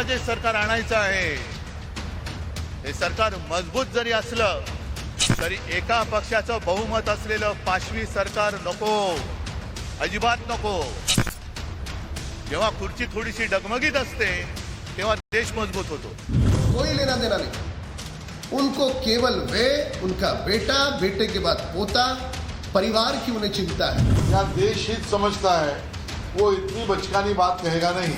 जे सरकार आणायचं आहे हे सरकार मजबूत जरी असलं तरी एका पक्षाचं बहुमत असलेलं पाशवी सरकार नको, अजिबात नको। जेव्हा खुर्ची थोडीशी डगमगीत असते तेव्हा देश मजबूत होतो। कोई लेना देना नहीं, उनको केवल वे, उनका बेटा, बेटे के बाद पोता, परिवार की उन्हें चिंता है। या देश हित समझता है वो इतनी बचकानी बात कहेगा नहीं।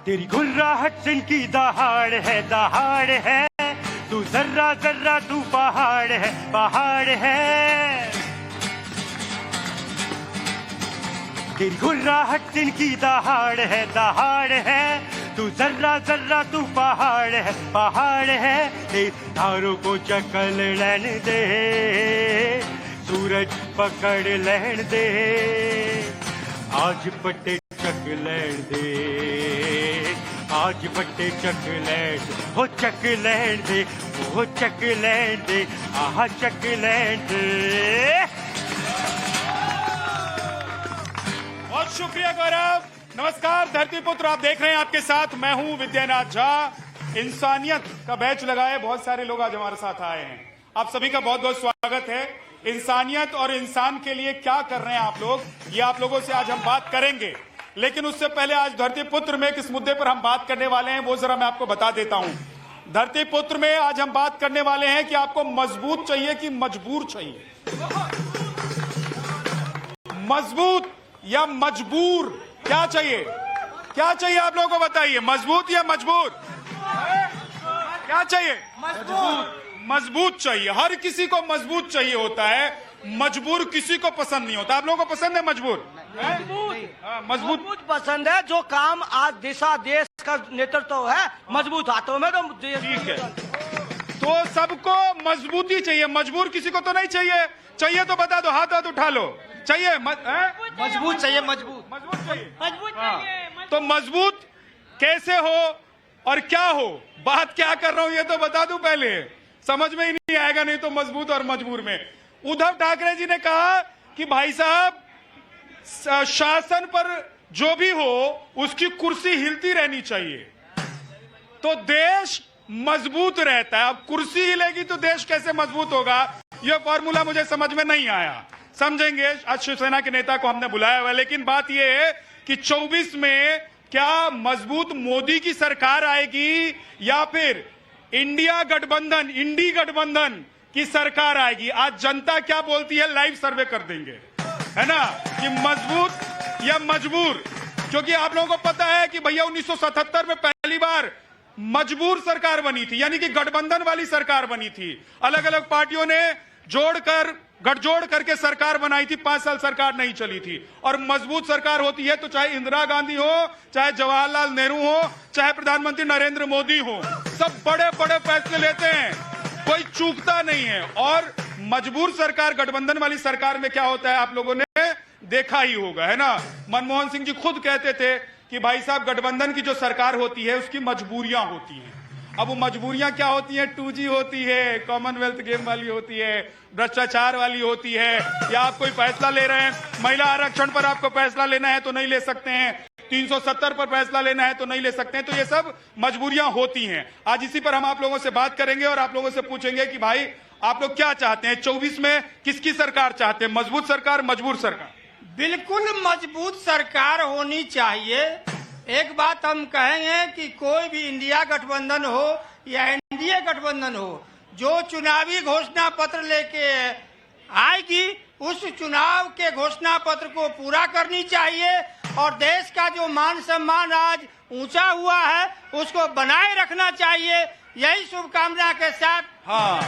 तेरी घुर्राहट जिनकी दहाड़ है, तू जर्रा जर्रा तू पहाड़ है। तेरी घुर्राहट जिनकी दहाड़ है, तू जर्रा जर्रा तू पहाड़ है। तेरी धारों को चकल लेन दे, सूरज पकड़ लेन दे, आज पट्टे चक लेन दे, आज पट्टे चक लेन दे, हो चक लेन दे, हो चक लेन दे, आहा चक लेन दे। बहुत शुक्रिया गौरव। नमस्कार धरती पुत्र, आप देख रहे हैं आपके साथ मैं हूं विद्यानाथ झा। इंसानियत का बैच लगाए बहुत सारे लोग आज हमारे साथ आए हैं। आप सभी का बहुत बहुत स्वागत है। इंसानियत और इंसान के लिए क्या कर रहे हैं आप लोग, ये आप लोगों से आज हम बात करेंगे। लेकिन उससे पहले आज धरती पुत्र में किस मुद्दे पर हम बात करने वाले हैं वो जरा मैं आपको बता देता हूं। धरती पुत्र में आज हम बात करने वाले हैं कि आपको मजबूत चाहिए कि मजबूर चाहिए। मजबूत या मजबूर, क्या चाहिए? क्या चाहिए आप लोगों को बताइए, मजबूत या मजबूर? क्या चाहिए? मजबूत। मजबूत चाहिए, हर किसी को मजबूत चाहिए होता है, मजबूर किसी को पसंद नहीं होता। आप लोगों को पसंद है मजबूर? मजबूत पसंद है, जो काम आज दिशा देश का नेतृत्व है मजबूत हाथों में, तो ठीक है। तो सबको मजबूती चाहिए, मजबूर किसी को तो नहीं चाहिए। चाहिए तो बता दो, हाथ हाथ उठा लो। चाहिए मजबूत चाहिए, मजबूत चाहिए। तो मजबूत कैसे हो और क्या हो, बात क्या कर रहा हूं ये तो बता दूं पहले, समझ में ही नहीं आएगा नहीं तो मजबूत और मजबूर में। उद्धव ठाकरे जी ने कहा कि भाई साहब शासन पर जो भी हो उसकी कुर्सी हिलती रहनी चाहिए तो देश मजबूत रहता है। अब कुर्सी हिलेगी तो देश कैसे मजबूत होगा, यह फॉर्मूला मुझे समझ में नहीं आया। समझेंगे, आज शिवसेना के नेता को हमने बुलाया हुआ है। लेकिन बात यह है कि 24 में क्या मजबूत मोदी की सरकार आएगी या फिर इंडिया गठबंधन, इंडी गठबंधन की सरकार आएगी। आज जनता क्या बोलती है लाइव सर्वे कर देंगे, है ना, कि मजबूत या मजबूर। क्योंकि आप लोगों को पता है कि भैया 1977 में पहली बार मजबूर सरकार बनी थी, यानी कि गठबंधन वाली सरकार बनी थी। अलग अलग पार्टियों ने जोड़कर गठजोड़ करके सरकार बनाई थी, 5 साल सरकार नहीं चली थी। और मजबूत सरकार होती है तो चाहे इंदिरा गांधी हो, चाहे जवाहरलाल नेहरू हो, चाहे प्रधानमंत्री नरेंद्र मोदी हो, सब बड़े बड़े फैसले लेते हैं, कोई चूकता नहीं है। और मजबूर सरकार, गठबंधन वाली सरकार में क्या होता है आप लोगों ने देखा ही होगा, है ना। मनमोहन सिंह जी खुद कहते थे कि भाई साहब गठबंधन की जो सरकार होती है उसकी मजबूरियां होती हैं। अब वो मजबूरियां क्या होती हैं? 2G होती है, कॉमनवेल्थ गेम वाली होती है, भ्रष्टाचार वाली होती है, या आप कोई फैसला ले रहे हैं, महिला आरक्षण पर आपको फैसला लेना है तो नहीं ले सकते हैं, 370 पर फैसला लेना है तो नहीं ले सकते हैं। तो ये सब मजबूरियां होती हैं। आज इसी पर हम आप लोगों से बात करेंगे और आप लोगों से पूछेंगे कि भाई आप लोग क्या चाहते हैं, 24 में किसकी सरकार चाहते हैं, मजबूत सरकार, मजबूर सरकार? बिल्कुल मजबूत सरकार होनी चाहिए। एक बात हम कहेंगे कि कोई भी इंडिया गठबंधन हो या एनडीए गठबंधन हो, जो चुनावी घोषणा पत्र लेके आएगी उस चुनाव के घोषणा पत्र को पूरा करनी चाहिए और देश का जो मान सम्मान आज ऊंचा हुआ है उसको बनाए रखना चाहिए। यही शुभकामना के साथ। हाँ,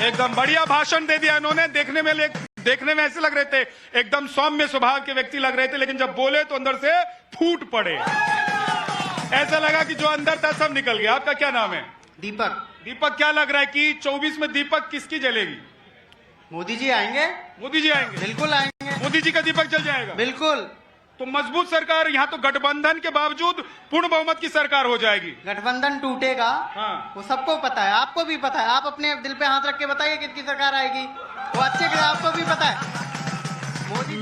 एकदम बढ़िया भाषण दे दिया इन्होंने। देखने में ऐसे लग रहे थे, एकदम सौम्य स्वभाव के व्यक्ति लग रहे थे, लेकिन जब बोले तो अंदर से फूट पड़े। ऐसा लगा कि जो अंदर था सब निकल गया। आपका क्या नाम है? दीपक। दीपक, क्या लग रहा है कि 24 में दीपक किसकी जलेगी? मोदी जी आएंगे। मोदी जी आएंगे, बिल्कुल आएंगे। मोदी जी का दीपक जल जाएगा, बिल्कुल। तो मजबूत सरकार, यहाँ तो गठबंधन के बावजूद पूर्ण बहुमत की सरकार हो जाएगी। गठबंधन टूटेगा, हाँ, वो सबको पता है, आपको भी पता है। आप अपने दिल पे हाथ रख के बताइए किसकी सरकार आएगी, वो अच्छे के आपको भी पता है।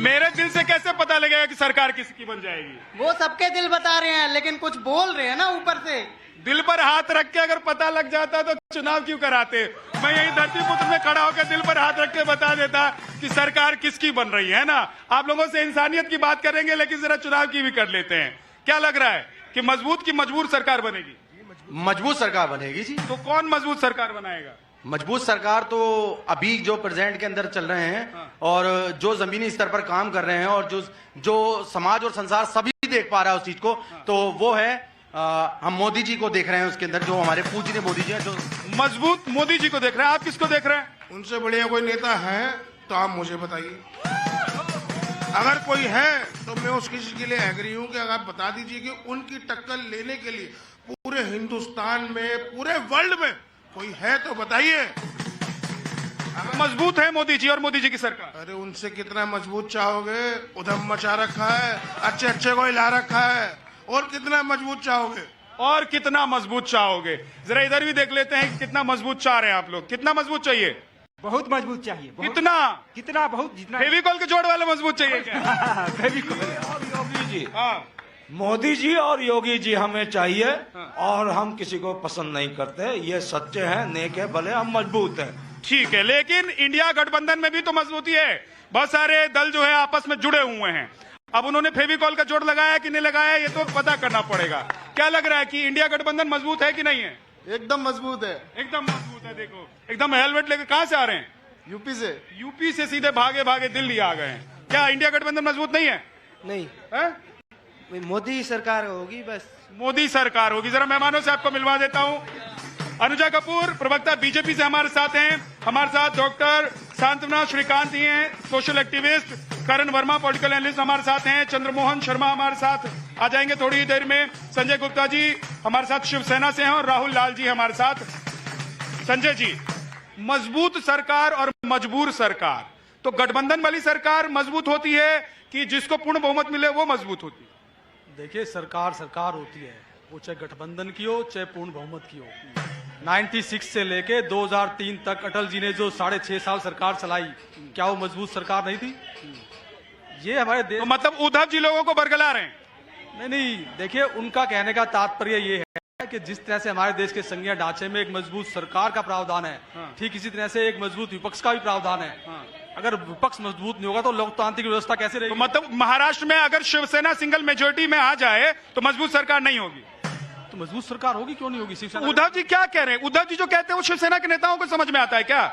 मेरे दिल से कैसे पता लगेगा कि सरकार किसकी बन जाएगी? वो सबके दिल बता रहे हैं, लेकिन कुछ बोल रहे हैं ना ऊपर से। दिल पर हाथ रख के अगर पता लग जाता तो चुनाव क्यों कराते? मैं यही धरतीपुत्र में खड़ा होकर दिल पर हाथ रख के बता देता कि सरकार किसकी बन रही है ना। आप लोगों से इंसानियत की बात करेंगे, लेकिन जरा चुनाव की भी कर लेते हैं। क्या लग रहा है कि मजबूत की मजबूर सरकार बनेगी? मजबूत सरकार बनेगी जी। तो कौन मजबूत सरकार बनाएगा? मजबूत सरकार तो अभी जो प्रेजेंट के अंदर चल रहे हैं और जो जमीनी स्तर पर काम कर रहे हैं और जो समाज और संसार सभी देख पा रहा है उस चीज को, तो वो है हम मोदी जी को देख रहे हैं उसके अंदर, जो हमारे पूजनीय मोदी जी हैं। जो मजबूत मोदी जी को देख रहे हैं। आप किसको देख रहे हैं? उनसे बढ़िया कोई नेता है तो आप मुझे बताइए। अगर कोई है तो मैं उस चीज के लिए एग्री हूं कि अगर आप बता दीजिए कि उनकी टक्कर लेने के लिए पूरे हिंदुस्तान में, पूरे वर्ल्ड में कोई है तो बताइए। मजबूत है मोदी जी और मोदी जी की सरकार। अरे उनसे कितना मजबूत चाहोगे? उधम मचा रखा है, अच्छे अच्छे को हिला रखा है, और कितना मजबूत चाहोगे? और कितना मजबूत चाहोगे? जरा इधर भी देख लेते हैं कितना मजबूत चाह रहे हैं आप लोग। कितना मजबूत चाहिए? बहुत मजबूत चाहिए। कितना? कितना? बहुत, जितना फेविकॉल के जोड़ वाला मजबूत चाहिए क्या? योगी जी, हाँ, मोदी जी और योगी जी हमें चाहिए, और हम किसी को पसंद नहीं करते। ये सच्चे हैं, नेक है, भले हम मजबूत हैं। ठीक है, लेकिन इंडिया गठबंधन में भी तो मजबूती है। बहुत सारे दल जो है आपस में जुड़े हुए हैं। अब उन्होंने फेविकॉल का जोड़ लगाया कि नहीं लगाया, ये तो पता करना पड़ेगा। क्या लग रहा है कि इंडिया गठबंधन मजबूत है कि नहीं है? एकदम मजबूत है। एकदम मजबूत है। देखो एकदम हेलमेट लेकर कहां से आ रहे हैं? यूपी से। यूपी से सीधे भागे भागे दिल्ली आ गए हैं। क्या इंडिया गठबंधन मजबूत नहीं है? नहीं, है? मोदी सरकार होगी बस। मोदी सरकार होगी। जरा मेहमानों से आपको मिलवा देता हूं। अनुजा कपूर प्रवक्ता बीजेपी से हमारे साथ हैं। हमारे साथ डॉक्टर सांत्वना श्रीकांत ही हैं, सोशल एक्टिविस्ट। करण वर्मा पॉलिटिकल एनालिस्ट हमारे साथ हैं। चंद्रमोहन शर्मा हमारे साथ आ जाएंगे थोड़ी ही देर में। संजय गुप्ता जी हमारे साथ शिवसेना से हैं और राहुल लाल जी हमारे साथ। संजय जी, मजबूत सरकार और मजबूर सरकार, तो गठबंधन वाली सरकार मजबूत होती है कि जिसको पूर्ण बहुमत मिले वो मजबूत होती है? देखिए, सरकार सरकार होती है, वो चाहे गठबंधन की हो चाहे पूर्ण बहुमत की हो। 96 से लेके 2003 तक अटल जी ने जो 6.5 साल सरकार चलाई, क्या वो मजबूत सरकार नहीं थी? ये हमारे देश, तो मतलब उद्धव जी लोगों को बरगला रहे हैं? नहीं, देखिए, उनका कहने का तात्पर्य ये है कि जिस तरह से हमारे देश के संघीय ढांचे में एक मजबूत सरकार का प्रावधान है, ठीक इसी तरह से एक मजबूत विपक्ष का भी प्रावधान है। अगर विपक्ष मजबूत नहीं होगा तो लोकतांत्रिक व्यवस्था कैसे रहेगी? तो मतलब महाराष्ट्र में अगर शिवसेना सिंगल मेजोरिटी में आ जाए तो मजबूत सरकार नहीं होगी? तो मजबूत सरकार होगी, क्यों नहीं होगी? शिवसेना, उद्धव जी क्या कह रहे हैं? उद्धव जी जो कहते हैं वो शिवसेना के नेताओं को समझ में आता है क्या?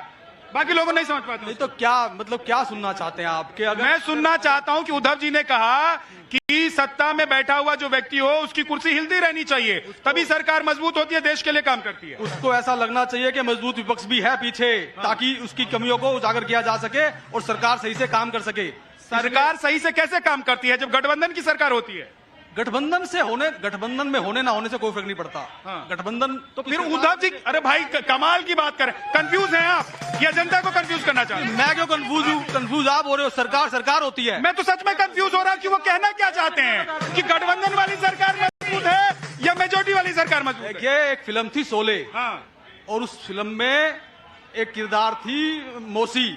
बाकी लोगों नहीं समझ पाते। नहीं तो क्या मतलब, क्या सुनना चाहते हैं आप? अगर मैं सुनना चाहता हूं कि उद्धव जी ने कहा कि सत्ता में बैठा हुआ जो व्यक्ति हो उसकी कुर्सी हिलती रहनी चाहिए, तभी सरकार मजबूत होती है, देश के लिए काम करती है। उसको ऐसा लगना चाहिए कि मजबूत विपक्ष भी है पीछे, ताकि उसकी कमियों को उजागर किया जा सके और सरकार सही से काम कर सके। सरकार सही से कैसे काम करती है जब गठबंधन की सरकार होती है? गठबंधन में होने ना होने से कोई फर्क नहीं पड़ता। गठबंधन तो फिर उद्धव जी, अरे भाई कमाल की बात करें, कंफ्यूज हैं आप या जनता को कंफ्यूज करना चाहते हैं? मैं क्यों कंफ्यूज हूँ? कंफ्यूज आप हो रहे हो। सरकार सरकार होती है। मैं तो सच में कंफ्यूज हो रहा हूं कि वो कहना क्या चाहते हैं, कि गठबंधन वाली सरकार मजबूत है या मेजोरिटी वाली सरकार मजबूत है? ये एक फिल्म थी शोले, और उस फिल्म में एक किरदार थी मौसी,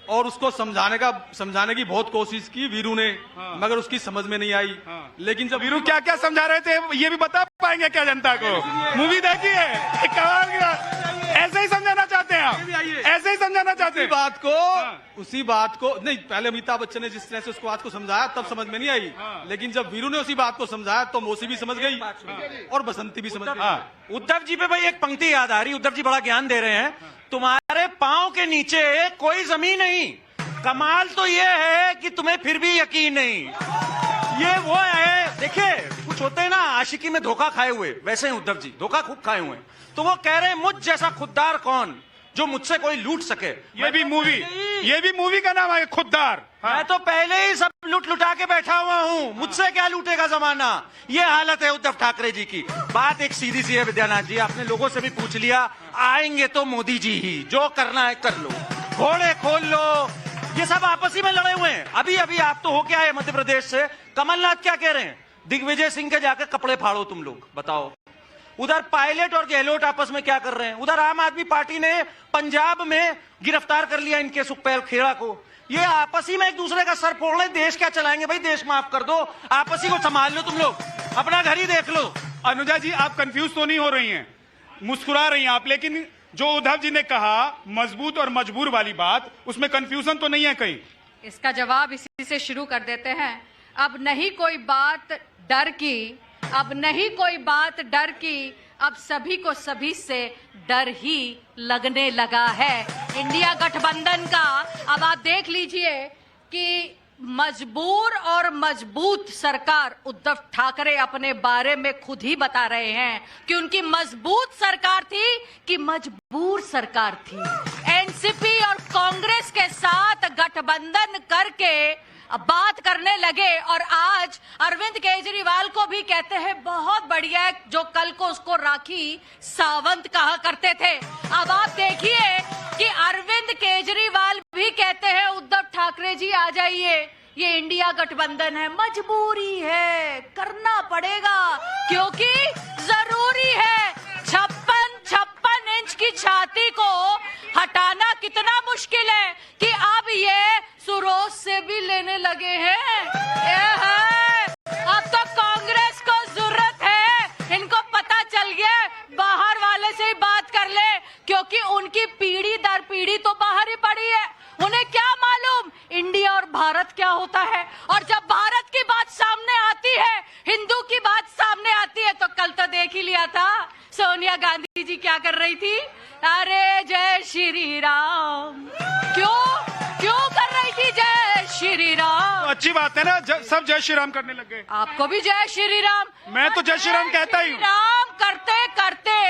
और उसको समझाने की बहुत कोशिश की वीरू ने, मगर उसकी समझ में नहीं आई। लेकिन जब वीरू क्या क्या समझा रहे थे ये भी बता पाएंगे क्या जनता को? मूवी देखी है? कमाल की बात। ऐसे ही समझाना चाहते हैं आप? ऐसे ही समझाना चाहते हैं? उसी बात को नहीं, पहले अमिताभ बच्चन ने जिस तरह से उसको बात को समझाया तब समझ में नहीं आई, लेकिन जब वीरू ने उसी बात को समझाया तो मौसी भी समझ गई और बसंती भी समझ गई। उद्धव जी पे भाई एक पंक्ति याद आ रही, उद्धव जी बड़ा ज्ञान दे रहे हैं। तुम्हारे पांव के नीचे कोई जमीन नहीं, कमाल तो ये है कि तुम्हें फिर भी यकीन नहीं। ये वो है, देखिए कुछ होते हैं ना आशिकी में धोखा खाए हुए, वैसे ही उद्धव जी धोखा खूब खाए हुए हैं। तो वो कह रहे हैं मुझ जैसा खुददार कौन जो मुझसे कोई लूट सके। ये भी मूवी का नाम है, खुददार। मैं तो पहले ही सब लुटा के बैठा हुआ हूँ, मुझसे क्या लूटेगा जमाना। ये हालत है उद्धव ठाकरे जी की। बात एक सीधी सी है विद्यानाथ जी, आपने लोगों से भी पूछ लिया, आएंगे तो मोदी जी ही, जो करना है कर लो, घोड़े खोल लो, ये सब आपस ही में लड़े हुए हैं। अभी अभी आप तो होके आए मध्य प्रदेश से, कमलनाथ क्या कह रहे हैं? दिग्विजय सिंह के जाकर कपड़े फाड़ो तुम लोग, बताओ। उधर पायलट और गहलोत आपस में क्या कर रहे हैं? उधर आम आदमी पार्टी ने पंजाब में गिरफ्तार कर लिया इनके सुखपाल खेड़ा को। ये आपसी में एक दूसरे का सर फोड़ ले, देश क्या चलाएंगे भाई? देश माफ कर दो, आपसी को संभाल लो, तुम लोग अपना घर ही देख लो। अनुजा जी, आप कंफ्यूज तो नहीं हो रही हैं, मुस्कुरा रही हैं आप, लेकिन जो उद्धव जी ने कहा मजबूत और मजबूर वाली बात, उसमें कंफ्यूजन तो नहीं है कहीं? इसका जवाब इसी से शुरू कर देते हैं। अब नहीं कोई बात डर की, अब नहीं कोई बात डर की, अब सभी को सभी से डर ही लगने लगा है इंडिया गठबंधन का। अब आप देख लीजिए कि मजबूर और मजबूत सरकार, उद्धव ठाकरे अपने बारे में खुद ही बता रहे हैं कि उनकी मजबूत सरकार थी कि मजबूर सरकार थी। एनसीपी और कांग्रेस के साथ गठबंधन करके बात करने लगे और आज अरविंद केजरीवाल को भी कहते हैं बहुत बढ़िया है, जो कल को उसको राखी सावंत कहा करते थे। अब आप देखिए कि अरविंद केजरीवाल भी कहते हैं उद्धव ठाकरे जी आ जाइए, ये इंडिया गठबंधन है, मजबूरी है, करना पड़ेगा क्योंकि जरूरी है। 56 इंच की छाती को हटाना कितना मुश्किल है कि अब ये सुरोज से भी लेने लगे हैं। अब तो कांग्रेस को जरूरत है, इनको पता चल गया बाहर वाले से ही बात कर ले, क्योंकि उनकी पीढ़ी दर पीढ़ी तो बाहर ही पड़ी है। उन्हें क्या मालूम इंडिया और भारत क्या होता है। और जब भारत की बात सामने आती है, हिंदू की बात सामने आती है, तो कल तो देख ही लिया था सोनिया गांधी जी क्या कर रही थी। अरे जय श्री राम, क्यों कर रही थी जय श्री राम? तो अच्छी बात है ना, सब जय श्री राम करने लग गए। आपको भी जय श्री राम। मैं तो जय श्री राम कहता ही हूँ। राम करते करते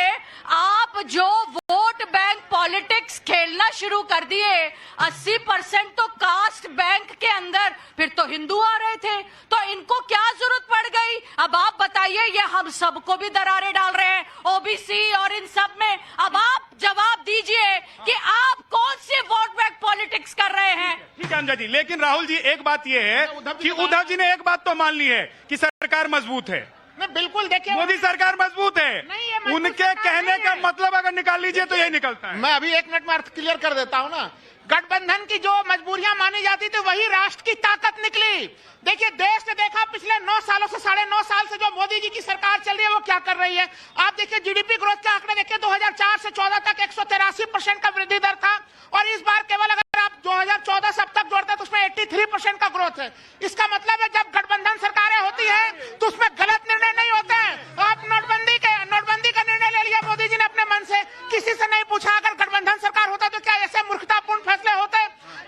आप जो वोट बैंक पॉलिटिक्स खेलना शुरू कर दिए, 80% तो कास्ट बैंक के अंदर, फिर तो हिंदू आ रहे थे, तो इनको क्या जरूरत पड़ गई? अब आप बताइए, ये हम सबको भी दरारें डाल रहे हैं, ओबीसी और इन सब में। अब आप जवाब दीजिए कि आप कौन सी वोट बैंक पॉलिटिक्स कर रहे हैं? ठीक है अनुजा जी, लेकिन राहुल जी एक बात ये है कि उद्धव जी ने एक बात तो मान ली है कि सरकार मजबूत है। बिल्कुल, देखिए मोदी सरकार मजबूत है, उनके कहने का मतलब अगर निकाल लीजिए तो यही निकलता है। मैं अभी 1 मिनट में अर्थ क्लियर कर देता हूँ ना। गठबंधन की जो मजबूरियां मानी जाती थी वही राष्ट्र की ताकत निकली। देखिए, देश ने देखा पिछले 9 सालों से, 9.5 साल से जो मोदी जी की सरकार चल रही है वो क्या कर रही है। आप देखिए जीडीपी ग्रोथ के आंकड़े देखिए, 2004 से 14 तक 183% का वृद्धि दर था, और इस बार केवल अगर आप 2014 से अब तक जोड़ते हैं तो उसमें 83% का ग्रोथ है। इसका मतलब है जब गठबंधन सरकारें होती है तो उसमें गलत निर्णय नहीं होते हैं। आप नोटबंदी का निर्णय ले लिया मोदी जी ने अपने मन से, किसी से नहीं पूछा। अगर गठबंधन सरकार होता तो क्या ऐसे मूर्खतापूर्ण फैसले होते?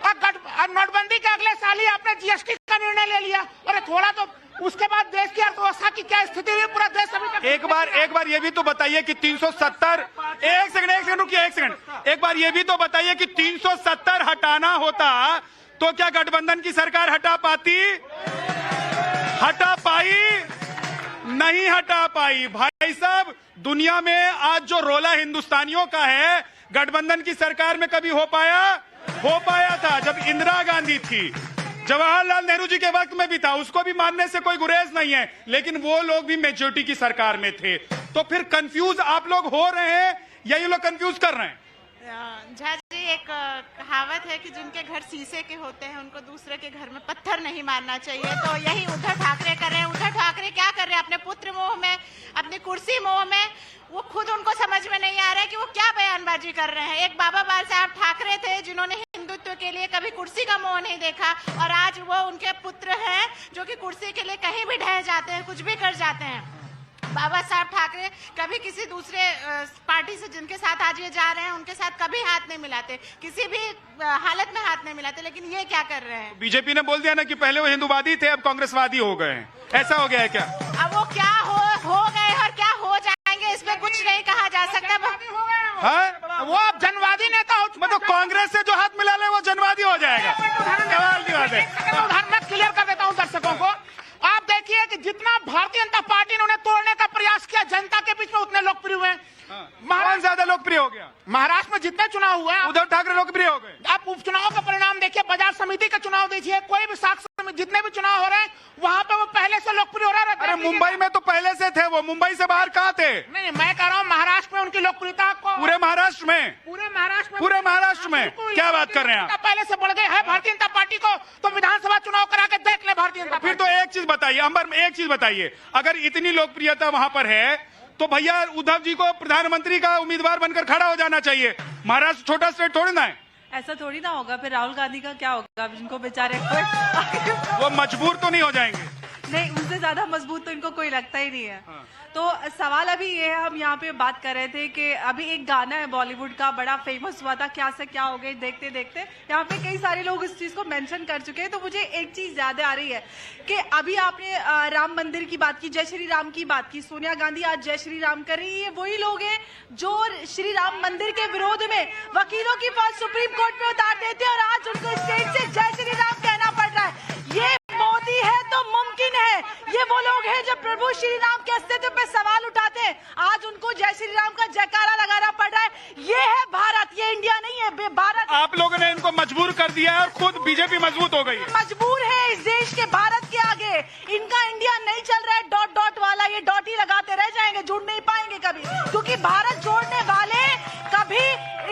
और नोटबंदी के अगले साल ही आपने जीएसटी का निर्णय ले लिया, और थोड़ा तो उसके बाद देश की अर्थव्यवस्था की क्या स्थिति हुई, पूरा देश अभी तक। एक बार ये भी तो बताइए कि 370, एक सेकंड रुकिए, एक बार ये भी तो बताइए कि 370 हटाना होता तो क्या गठबंधन की सरकार हटा पाती? हटा पाई? नहीं हटा पाई। भाई साहब, दुनिया में आज जो रोला हिंदुस्तानियों का है, गठबंधन की सरकार में कभी हो पाया था जब इंदिरा गांधी थी, जवाहरलाल नेहरू जी के वक्त में भी था, उसको भी मानने से कोई गुरेज नहीं है, लेकिन वो लोग भी मेजोरिटी की सरकार में थे। तो फिर कंफ्यूज आप लोग हो रहे हैं या ये लोग कंफ्यूज कर रहे हैं? झा जी, एक कहावत है कि जिनके घर शीशे के होते हैं उनको दूसरे के घर में पत्थर नहीं मारना चाहिए, तो यही उद्धव ठाकरे कर रहे हैं। उद्धव ठाकरे क्या कर रहे हैं? अपने पुत्र मोह में, अपनी कुर्सी मोह में, वो खुद उनको समझ में नहीं आ रहा है कि वो क्या बयानबाजी कर रहे हैं। एक बाबा बाल साहब ठाकरे थे जिन्होंने हिंदुत्व के लिए कभी कुर्सी का मोह नहीं देखा, और आज वो उनके पुत्र हैं जो कि कुर्सी के लिए कहीं भी ढह जाते हैं, कुछ भी कर जाते हैं। बाबा साहब ठाकरे कभी किसी दूसरे पार्टी से जिनके साथ आज ये जा रहे हैं उनके साथ कभी हाथ नहीं मिलाते, किसी भी हालत में हाथ नहीं मिलाते, लेकिन ये क्या कर रहे हैं? बीजेपी ने बोल दिया ना कि पहले वो हिंदूवादी थे, अब कांग्रेसवादी हो गए हैं। ऐसा हो गया है क्या? अब वो क्या हो गए और क्या हो जाएंगे इसमें कुछ नहीं कहा जा सकता। वो अब जनवादी नेता हो, मतलब कांग्रेस से जो हाथ मिला ले वो जनवादी हो जाएगा। सवाल की बात है। उदाहरण मैं क्लियर कर देता हूँ दर्शकों को। आप देखिए कि जितना भारतीय जनता पार्टी ने उन्हें तोड़ने का प्रयास किया, जनता के बीच में उतने लोकप्रिय हुए। कौन ज्यादा लोकप्रिय हो गया? महाराष्ट्र में जितने चुनाव हुए, उद्धव ठाकरे लोकप्रिय हो गए। आप उपचुनाव का परिणाम देखिए, बाजार समिति का चुनाव देखिए, कोई भी साख जितने भी चुनाव हो रहे हैं वहां पे वो पहले से लोकप्रिय हो रहा है। अरे मुंबई में तो पहले से थे वो, मुंबई से बाहर कहाँ थे? नहीं, मैं कह रहा हूँ महाराष्ट्र में उनकी लोकप्रियता को, पूरे महाराष्ट्र में क्या बात कर रहे हैं आप? पहले से बढ़ गए है भारतीय जनता पार्टी को। तो विधानसभा चुनाव करा के देख ले भारतीय जनता। फिर तो एक चीज बताइए अंबर, एक चीज बताइए, अगर इतनी लोकप्रियता वहां पर है तो भैया उद्धव जी को प्रधानमंत्री का उम्मीदवार बनकर खड़ा हो जाना चाहिए। महाराष्ट्र छोटा स्टेट थोड़ी ना है। ऐसा थोड़ी ना होगा। फिर राहुल गांधी का क्या होगा? जिनको बेचारे वो मजबूर तो नहीं हो जाएंगे? नहीं, उनसे ज्यादा मजबूत तो इनको कोई लगता ही नहीं है। तो सवाल अभी ये है, हम यहाँ पे बात कर रहे थे कि अभी एक गाना है बॉलीवुड का, बड़ा फेमस हुआ था, क्या से क्या हो गए देखते देखते। यहाँ पे कई सारे लोग इस चीज को मेंशन कर चुके हैं। तो मुझे एक चीज याद आ रही है कि अभी आपने राम मंदिर की बात की, जय श्री राम की बात की। सोनिया गांधी आज जय श्री राम कर रही है। वही लोग हैं जो श्री राम मंदिर के विरोध में वकीलों की फौज सुप्रीम कोर्ट में उतार देते हैं और आज उनको स्टेज से जय श्री राम कहना पड़ रहा है। ये मोदी है तो मुमकिन है। ये वो लोग हैं जो प्रभु श्री राम के अस्तित्व पे सवाल उठाते हैं, आज उनको जय श्री राम का जयकारा लगाना पड़ रहा है। ये है भारत, ये इंडिया नहीं है। भारत, आप लोगों ने इनको मजबूर कर दिया है और खुद बीजेपी मजबूत हो गई है। मजबूर है इस देश के, भारत के आगे। इनका इंडिया नहीं चल रहा है डॉट डॉट वाला, ये डॉट ही लगाते रह जाएंगे, जुड़ नहीं पाएंगे कभी, क्योंकि भारत जोड़ने वाले कभी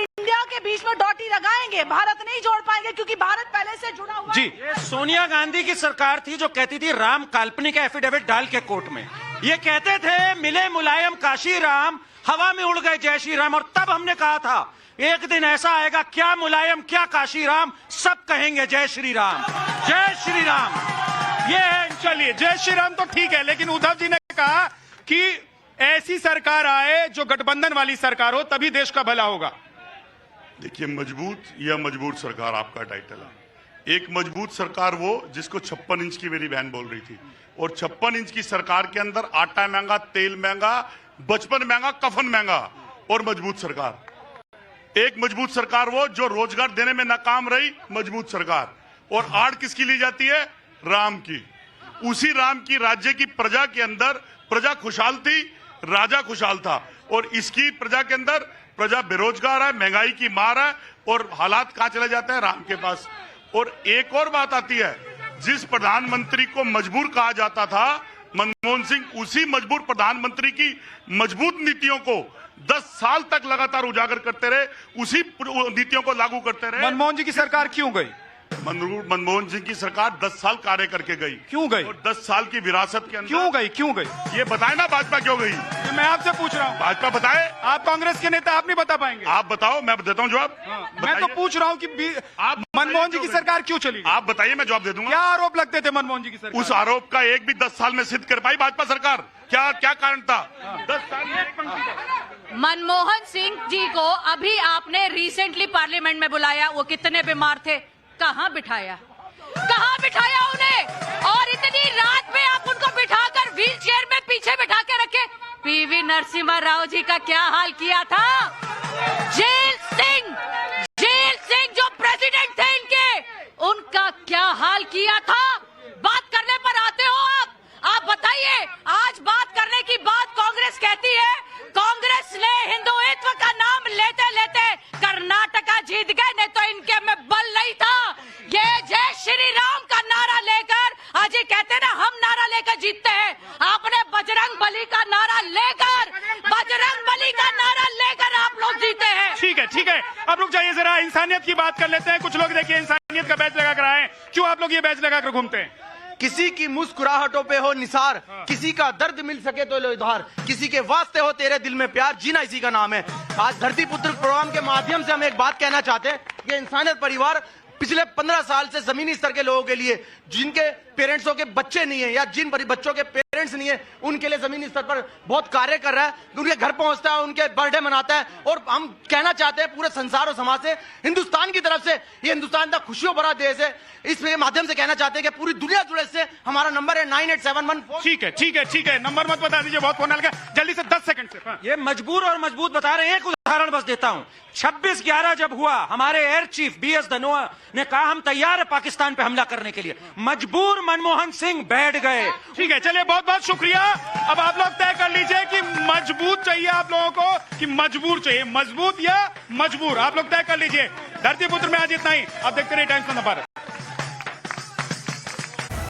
इंडिया के बीच में डॉट ही लगाएंगे, भारत नहीं जोड़ पाएंगे, क्योंकि भारत पहले से जुड़ा हुआ जी। सोनिया गांधी की सरकार थी जो कहती थी राम काल्पनिक एफिडेविट डाल के कोर्ट में, ये कहते थे मिले मुलायम काशी राम, हवा में उड़ गए जय श्री राम। और तब हमने कहा था एक दिन ऐसा आएगा, क्या मुलायम क्या काशी राम, सब कहेंगे जय श्री राम, जय श्री राम। ये है, चलिए जय श्री राम तो ठीक है, लेकिन उद्धव जी ने कहा कि ऐसी सरकार आए जो गठबंधन वाली सरकार हो, तभी देश का भला होगा। देखिए, मजबूत या मजबूर सरकार आपका टाइटल है। एक मजबूत सरकार वो जिसको 56 इंच की मेरी बहन बोल रही थी, और 56 इंच की सरकार के अंदर आटा महंगा, तेल महंगा, बचपन महंगा, कफन महंगा, और मजबूत सरकार। एक मजबूत सरकार वो जो रोजगार देने में नाकाम रही, मजबूत सरकार। और आड़ किसकी ली जाती है? राम की। उसी राम की राज्य की प्रजा के अंदर प्रजा खुशहाल थी, राजा खुशहाल था, और इसकी प्रजा के अंदर प्रजा बेरोजगार है, महंगाई की मार है, और हालात कहां चले जाते हैं? राम के पास। और एक और बात आती है, जिस प्रधानमंत्री को मजबूर कहा जाता था मनमोहन सिंह, उसी मजबूर प्रधानमंत्री की मजबूत नीतियों को 10 साल तक लगातार उजागर करते रहे, उसी नीतियों को लागू करते रहे। मनमोहन जी की सरकार क्यों गई? मनमोहन सिंह की सरकार 10 साल कार्य करके गई। क्यों गई? और 10 साल की विरासत के अंदर क्यों गई? ये बताए ना भाजपा क्यों गई? मैं आपसे पूछ रहा हूँ। भाजपा बताए। आप कांग्रेस के नेता, आप नहीं बता पाएंगे। आप बताओ, मैं देता हूँ जवाब। मैं तो पूछ रहा हूँ कि आप मनमोहन जी की सरकार क्यों चली? आप बताइए, मैं जवाब दे दूंगा। क्या आरोप लगते थे मनमोहन जी की सरकार? उस आरोप का एक भी 10 साल में सिद्ध कर पाई भाजपा सरकार? क्या कारण था? 10 साल। मनमोहन सिंह जी को अभी आपने रिसेंटली पार्लियामेंट में बुलाया, वो कितने बीमार थे, कहाँ बिठाया उन्हें? और इतनी रात में आप उनको बिठाकर व्हील चेयर में पीछे बिठा के रखे। पीवी नरसिम्हा राव जी का क्या हाल किया था? जेल सिंह जो प्रेसिडेंट थे इनके, उनका क्या हाल किया था? बात करने पर आते हो आप बताइए। आज बात करने की बात कांग्रेस कहती है। कांग्रेस ने हिंदुत्व का नाम लेते लेते कर्नाटका जीत गए, नहीं तो इनके में बल नहीं था। ये जय श्री राम का नारा लेकर, आज ये कहते ना हम नारा लेकर जीतते हैं, आपने बजरंग बली का नारा लेकर आप लोग जीते हैं। ठीक है, अब रुक जाइए जरा, इंसानियत की बात कर लेते हैं। कुछ लोग देखिए इंसानियत का बैच लगा कर आए। क्यों आप लोग ये बैच लगा कर घूमते हैं? किसी की मुस्कुराहटों पे हो निसार, किसी का दर्द मिल सके तो लो उधार, किसी के वास्ते हो तेरे दिल में प्यार, जीना इसी का नाम है। आज धरती पुत्र प्रोग्राम के माध्यम से हम एक बात कहना चाहते हैं कि इंसानियत परिवार पिछले 15 साल से जमीनी स्तर के लोगों के लिए, जिनके पेरेंट्सों के बच्चे नहीं है या जिन बच्चों के पेरेंट्स नहीं है, उनके लिए जमीनी स्तर पर बहुत कार्य कर रहा है। उनके घर पहुंचता है, उनके बर्थडे मनाता है, और हम कहना चाहते हैं पूरे संसार और समाज से, हिंदुस्तान की तरफ से, ये हिंदुस्तान का खुशियों भरा देश है, इस माध्यम से कहना चाहते हैं कि पूरी दुनिया जुड़े से। हमारा नंबर है 9871। ठीक है, नंबर मत बता दीजिए, बहुत फोन आ गया, जल्दी से 10 सेकंड से। ये मजबूर और मजबूत बता रहे हैं। एक उदाहरण बस देता हूं। 26/11 जब हुआ, हमारे एयर चीफ BS धनोआ ने कहा हम तैयार है पाकिस्तान पे हमला करने के लिए, मजबूर मनमोहन सिंह बैठ गए। ठीक है, चलिए बहुत बहुत शुक्रिया। अब आप लोग तय कर लीजिए कि मजबूत चाहिए आप लोगों को कि मजबूर चाहिए, मजबूत या मजबूर, आप लोग तय कर लीजिए। धरती पुत्र में आज इतना ही। आप देखते रहिए टाइम्स ऑफ भारत।